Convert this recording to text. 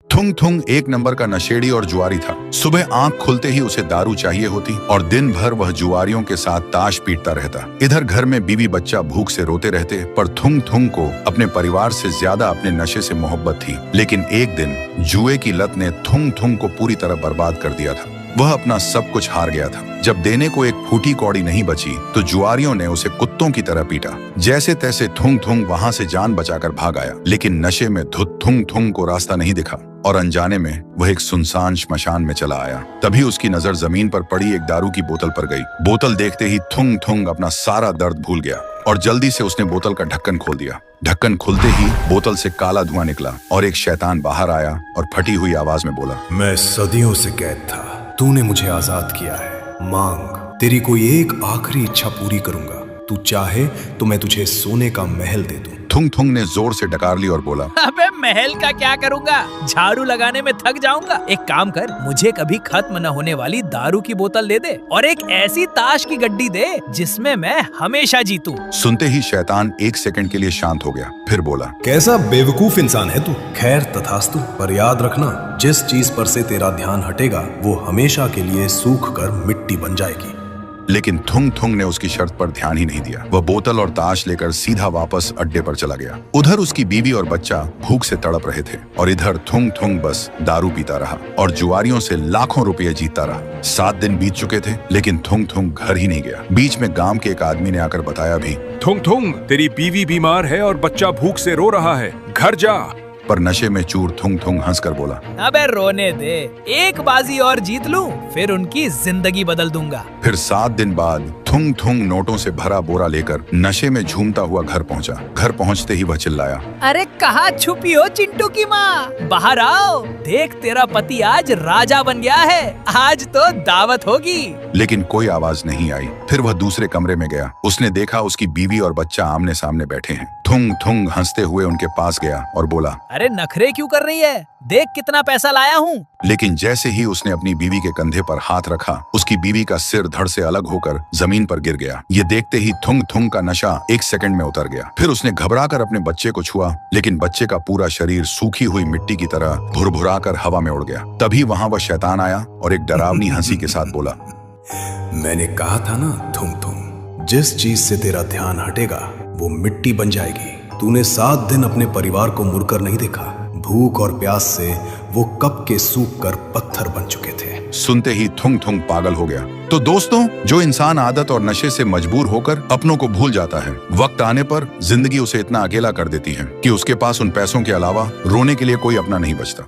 थुंग थुंग एक नंबर का नशेड़ी और जुआरी था। सुबह आंख खुलते ही उसे दारू चाहिए होती और दिन भर वह जुआरियों के साथ ताश पीटता रहता। इधर घर में बीवी बच्चा भूख से रोते रहते, पर थुंग थुंग को अपने परिवार से ज्यादा अपने नशे से मोहब्बत थी। लेकिन एक दिन जुए की लत ने थुंग थुंग को पूरी तरह बर्बाद कर दिया था। वह अपना सब कुछ हार गया था। जब देने को एक फूटी कौड़ी नहीं बची तो जुआरियों ने उसे कुत्तों की तरह पीटा। जैसे तैसे थुंग थुंग वहां से जान बचाकर भाग आया, लेकिन नशे में धुत थुंग थुंग को रास्ता नहीं दिखा और अनजाने में वह एक सुनसान श्मशान में चला आया। तभी उसकी नजर जमीन पर पड़ी एक दारू की बोतल पर गई। बोतल देखते ही थुंग थुंग अपना सारा दर्द भूल गया और जल्दी से उसने बोतल का ढक्कन खोल दिया। ढक्कन खुलते ही बोतल से काला धुआं निकला और एक शैतान बाहर आया और फटी हुई आवाज में बोला, मैं सदियों से कैद था, तूने मुझे आजाद किया है। मांग, तेरी कोई एक आखिरी इच्छा पूरी करूंगा। तू चाहे तो मैं तुझे सोने का महल दे दूं। थुंग थुंग ने जोर से डकार ली और बोला, अबे महल का क्या करूंगा, झाड़ू लगाने में थक जाऊंगा। एक काम कर, मुझे कभी खत्म न होने वाली दारू की बोतल दे दे और एक ऐसी ताश की गड्डी दे जिसमें मैं हमेशा जीतूं। सुनते ही शैतान एक सेकंड के लिए शांत हो गया, फिर बोला, कैसा बेवकूफ इंसान है तू। खैर तथास्तु, पर याद रखना, जिस चीज पर से तेरा ध्यान हटेगा वो हमेशा के लिए सूख कर मिट्टी बन जाएगी। लेकिन थुंग थुंग ने उसकी शर्त पर ध्यान ही नहीं दिया। वह बोतल और ताश लेकर सीधा वापस अड्डे पर चला गया। उधर उसकी बीवी और बच्चा भूख से तड़प रहे थे और इधर थुंग थुंग बस दारू पीता रहा और जुआरियों से लाखों रुपए जीतता रहा। 7 दिन बीत चुके थे, लेकिन थुंग थुंग घर ही नहीं गया। बीच में गांव के एक आदमी ने आकर बताया भी, थुंग थुंग, तेरी बीवी बीमार है और बच्चा भूख से रो रहा है, घर जा। पर नशे में चूर थुंग थुंग हंसकर बोला, अबे रोने दे, एक बाजी और जीत लूं, फिर उनकी जिंदगी बदल दूंगा। फिर 7 दिन बाद थुंग थुंग नोटों से भरा बोरा लेकर नशे में झूमता हुआ घर पहुंचा। घर पहुंचते ही वह चिल्लाया, अरे कहाँ छुपी हो चिंटू की माँ, बाहर आओ, देख तेरा पति आज राजा बन गया है, आज तो दावत होगी। लेकिन कोई आवाज नहीं आई। फिर वह दूसरे कमरे में गया। उसने देखा उसकी बीवी और बच्चा आमने सामने बैठे हैं। थुंग थुंग हंसते हुए उनके पास गया और बोला, अरे नखरे क्यों कर रही है, देख कितना पैसा लाया हूँ। लेकिन जैसे ही उसने अपनी बीवी के कंधे पर हाथ रखा, उसकी बीवी का सिर धड़ से अलग होकर जमीन पर गिर गया। ये देखते ही थुंग थुंग का नशा एक सेकंड में उतर गया। फिर उसने घबराकर अपने बच्चे को छुआ, लेकिन बच्चे का पूरा शरीर सूखी हुई मिट्टी की तरह भुरभुराकर हवा में उड़ गया। तभी वहां वह शैतान आया और एक डरावनी हंसी के साथ बोला, मैंने कहा था ना थुंग थुंग, जिस चीज से तेरा ध्यान हटेगा वो मिट्टी बन जाएगी। तूने 7 दिन अपने परिवार को मुड़कर नहीं देखा। भूख और प्यास से वो कब के सूख कर पत्थर बन चुके थे। सुनते ही थुंग थुंग पागल हो गया। तो दोस्तों, जो इंसान आदत और नशे से मजबूर होकर अपनों को भूल जाता है, वक्त आने पर जिंदगी उसे इतना अकेला कर देती है कि उसके पास उन पैसों के अलावा रोने के लिए कोई अपना नहीं बचता।